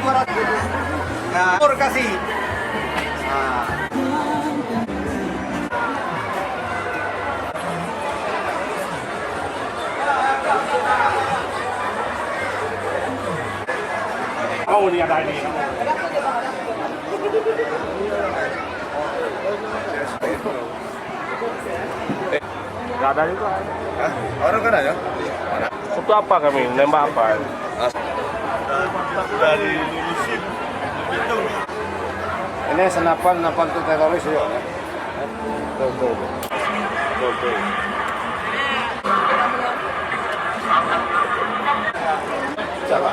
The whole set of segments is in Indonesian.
200. Nah, Pur kasih. Nah. Oh, ini ada ini. Gak ada juga. Hah? Orang kan ada? Itu apa kami? Nembak apa? Dari lulusin. Ini senapan untuk teroris ya. Tuh. Coba.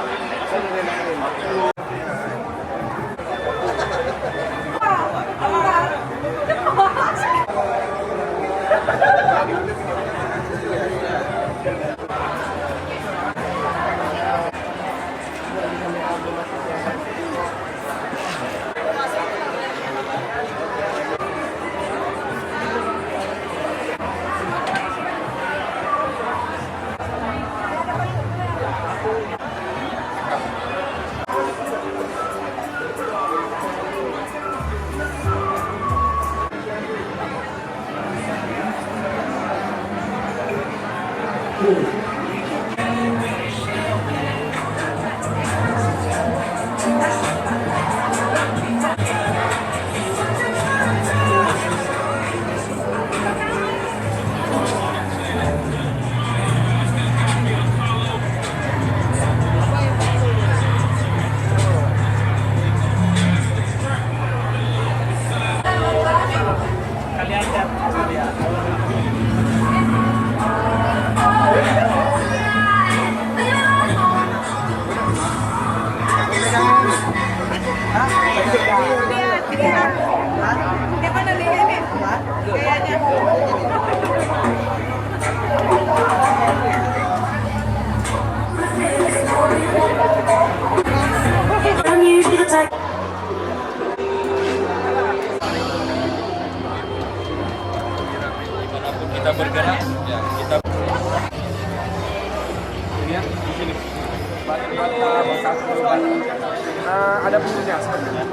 Kita bergerak, ya kita lihat di sini. Ada bumbunya sebenarnya.